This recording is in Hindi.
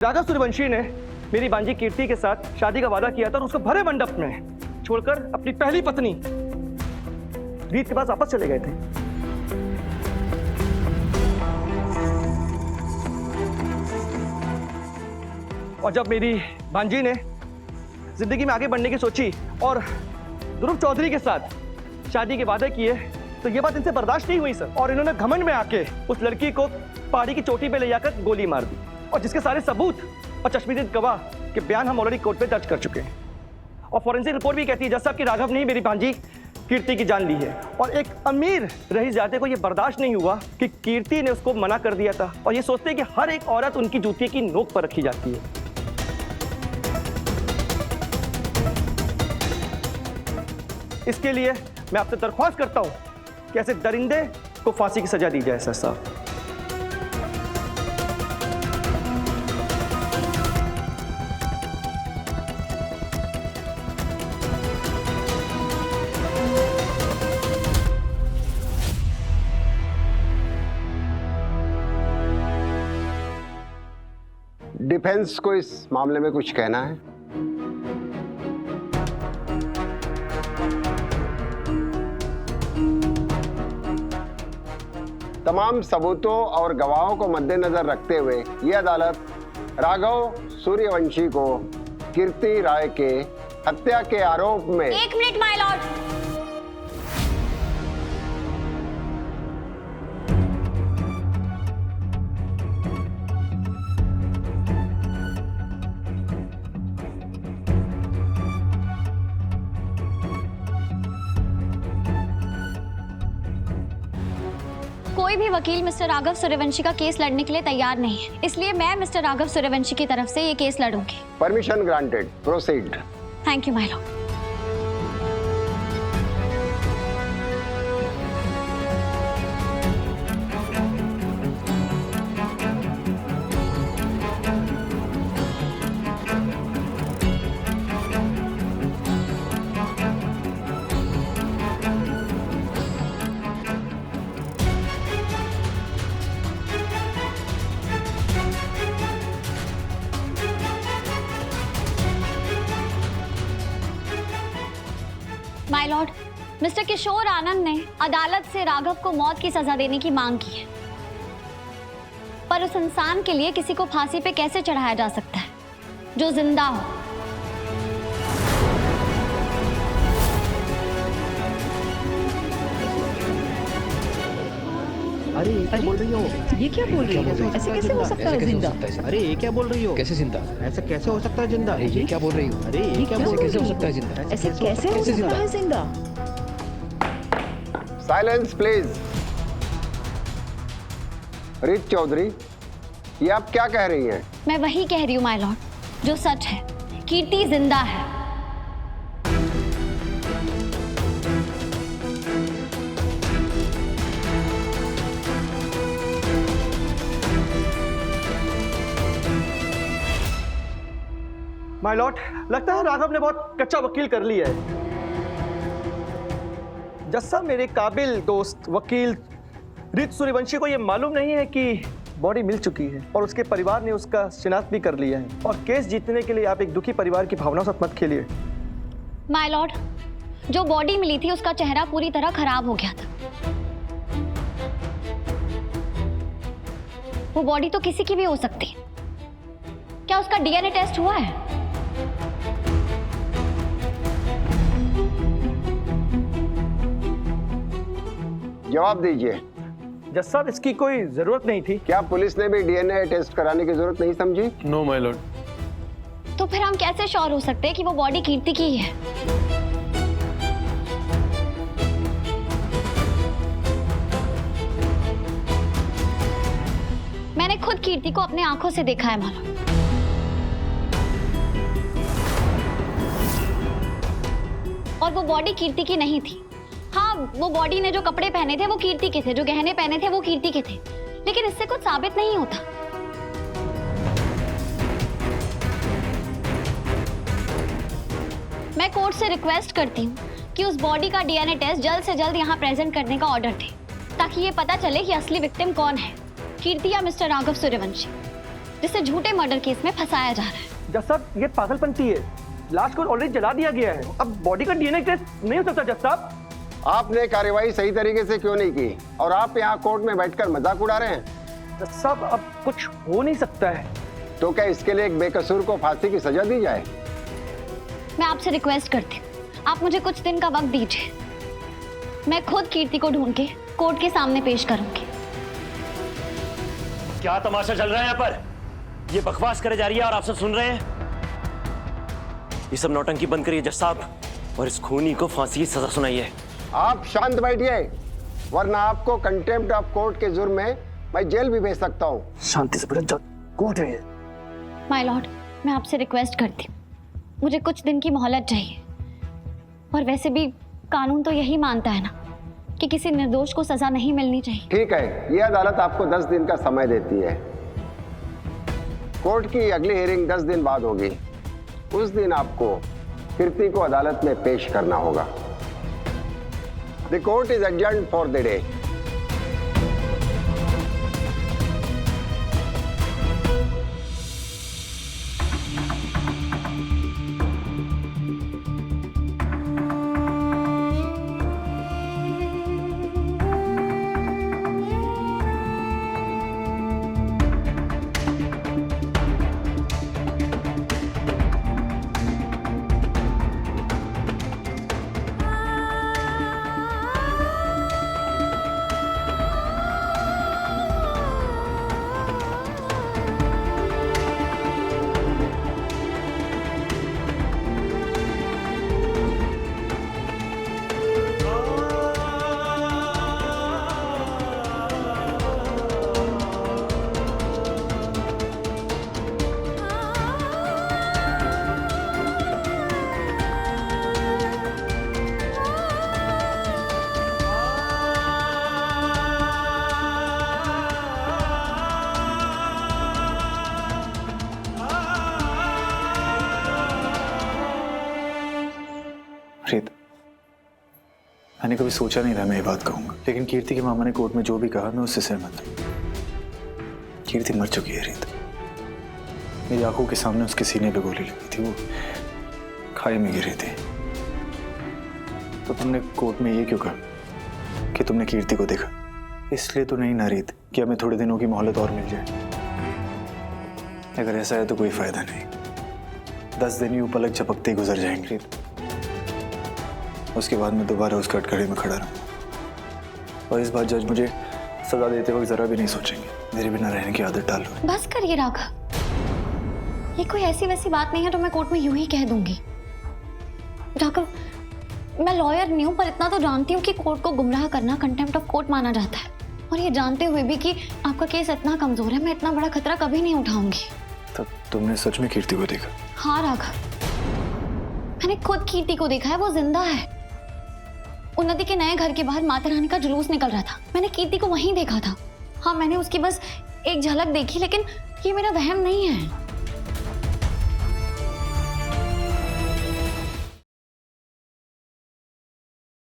राघव सूर्यवंशी ने मेरी बांजी कीर्ति के साथ शादी का वादा किया था और उसको भरे मंडप में छोड़कर अपनी पहली पत्नी रीत के पास वापस चले गए थे। और जब मेरी बांजी ने जिंदगी में आगे बढ़ने की सोची और ध्रुव चौधरी के साथ शादी के वादे किए तो ये बात इनसे बर्दाश्त नहीं हुई सर, और इन्होंने घमंड में आके उस लड़की को पहाड़ी की चोटी पे ले जाकर गोली मार दी, और जिसके सारे सबूत और चश्मदीद गवाह के बयान हम ऑलरेडी कोर्ट पे दर्ज कर चुके हैं। और फॉरेंसिक रिपोर्ट भी कहती है जज साहब कि राघव ने ही मेरी भांजी कीर्ति की जान ली है। और एक अमीर रईस जाते को यह बर्दाश्त नहीं हुआ कि कीर्ति ने उसको मना कर दिया था, और ये सोचते हैं कि हर एक औरत उनकी जूती की नोक पर रखी जाती है। इसके लिए मैं आपसे दरख्वास्त करता हूं कि ऐसे दरिंदे को फांसी की सजा दी जाए सर साहब। डिफेंस को इस मामले में कुछ कहना है? तमाम सबूतों और गवाहों को मद्देनजर रखते हुए ये अदालत राघव सूर्यवंशी को कीर्ति राय के हत्या के आरोप में 1 मिनट माय लॉर्ड। कोई भी वकील मिस्टर राघव सूर्यवंशी का केस लड़ने के लिए तैयार नहीं है, इसलिए मैं मिस्टर राघव सूर्यवंशी की तरफ से ये केस लड़ूंगी। Permission granted, proceed. Thank you my lord. My lord, mister Kishore Anand ने अदालत से राघव को मौत की सजा देने की मांग की है, पर उस इंसान के लिए किसी को फांसी पे कैसे चढ़ाया जा सकता है जो जिंदा हो? अरे ये क्या बोल रही हो? ये क्या बोल रही हो? ऐसे कैसे हो सकता है जिंदा? अरे ये क्या बोल रही हो? कैसे जिंदा? ऐसा कैसे हो सकता है जिंदा? ये क्या बोल रही हो? अरे ये क्या बोल कैसे हो सकता है जिंदा? ऐसे कैसे हो सकता है जिंदा? Silence please. रीत चौधरी, ये आप क्या कह रही हैं? मैं वही कह रही हूँ माय लॉर्ड जो सच है। कीर्ति जिंदा है। माय लॉर्ड, लगता है राघव ने बहुत कच्चा वकील कर लिया है। जज साहब, मेरे काबिल दोस्त वकील रीत सूर्यवंशी को यह मालूम नहीं है कि बॉडी मिल चुकी है और उसके परिवार ने उसका शिनाख्त भी कर लिया है, और केस जीतने के लिए आप एक दुखी परिवार की भावनाओं से मत खेलिए। माय लॉर्ड, जो बॉडी मिली थी उसका चेहरा पूरी तरह खराब हो गया था। वो बॉडी तो किसी की भी हो सकती है। क्या उसका डीएनए टेस्ट हुआ है? जवाब दीजिए। जज साहब, इसकी कोई जरूरत नहीं थी। क्या पुलिस ने भी डीएनए टेस्ट कराने की जरूरत नहीं समझी? No my lord. तो फिर हम कैसे श्योर हो सकते हैं कि वो बॉडी कीर्ति की ही है? मैंने खुद कीर्ति को अपने आंखों से देखा है मानो। और वो बॉडी कीर्ति की नहीं थी। हाँ, वो बॉडी ने जो कपड़े पहने थे वो कीर्ति के थे, जो गहने पहने थे वो कीर्ति के थे, लेकिन इससे कुछ साबित नहीं होता। मैं कोर्ट से रिक्वेस्ट करती हूँ कि उस बॉडी का डीएनए टेस्ट जल्द से जल्द यहाँ प्रेजेंट करने का ऑर्डर थे, ताकि ये पता चले कि असली विक्टिम कौन है, कीर्ति या मिस्टर राघव सूर्यवंशी। जिसे झूठे मर्डर केस में फंसाया जा रहा है। जज साहब ये पागलपंती है, लाश को ऑलरेडी जला दिया गया है, अब बॉडी का डीएनए टेस्ट नहीं हो सकता जज साहब। आपने कार्यवाही सही तरीके से क्यों नहीं की और आप यहाँ कोर्ट में बैठकर मजाक उड़ा रहे हैं? जज साहब अब कुछ हो नहीं सकता है। तो क्या इसके लिए एक बेकसूर को फांसी की सजा दी जाए? मैं आपसे रिक्वेस्ट करती हूँ, आप मुझे कुछ दिन का वक्त दीजिए। मैं खुद कीर्ति को ढूंढ के कोर्ट के सामने पेश करूंगी। क्या तमाशा चल रहा है यहाँ पर? ये बकवास करे जा रही है और आप सब सुन रहे हैं। ये सब नौटंकी बंद करिए जज साहब और इस खूनी को फांसी की सजा सुनाइए। आप शांत बैठिए, वरना आपको कंटेम्प्ट ऑफ कोर्ट के जुर्म में मैं जेल भी भेज सकता हूँ। शांति से बैठो, कोर्ट है ये। माय लॉर्ड, मैं आपसे रिक्वेस्ट करती हूँ, मुझे कुछ दिन की मोहलत चाहिए। और वैसे भी कानून तो यही मानता है ना कि किसी निर्दोष को सजा नहीं मिलनी चाहिए। ठीक है, यह अदालत आपको 10 दिन का समय देती है। कोर्ट की अगली हियरिंग 10 दिन बाद होगी। उस दिन आपको कीर्ति को अदालत में पेश करना होगा। The court is adjourned for the day. Preet, मैंने कभी सोचा नहीं था मैं ये बात कहूंगा, लेकिन कीर्ति के मामा ने कोर्ट में जो भी कहा मैं उससे सहमत हूँ। कीर्ति मर चुकी है रीत। मेरी आंखों के सामने उसके सीने पे गोली लगी थी, वो खाई में गिरी थी। तो तुमने कोर्ट में ये क्यों कहा कि तुमने कीर्ति को देखा? इसलिए तो नहीं ना रीत कि हमें थोड़े दिनों की मोहलत और मिल जाए। अगर ऐसा है तो कोई फायदा नहीं, 10 दिन यूं पलक झपकते ही गुजर जाएंगे रीत। उसके बाद मैं दोबारा उस कटघरे में खड़ा रहूं और इस बार जज मुझे सजा देते वक्त जरा भी नहीं सोचेंगे। मेरे बिना रहने की आदत डाल लो। बस करिए राघव, ये कोई ऐसी वैसी बात नहीं है तो मैं कोर्ट में यूं ही कह दूंगी। राघव, मैं लॉयर नहीं हूं पर इतना तो जानती हूँ कि कोर्ट को गुमराह करना कंटेम्प्ट ऑफ कोर्ट माना जाता है। और ये जानते हुए भी कि आपका केस इतना कमजोर है, मैं इतना बड़ा खतरा कभी नहीं उठाऊंगी। तब तुमने सच में कीर्ति को देखा? हाँ राघव, मैंने खुद कीर्ति को देखा है, वो जिंदा है। उन्नति के नए घर के बाहर माता रानी का जुलूस निकल रहा था, मैंने कीर्ति को वहीं देखा था। हाँ, मैंने उसकी बस एक झलक देखी, लेकिन ये मेरा वहम नहीं है।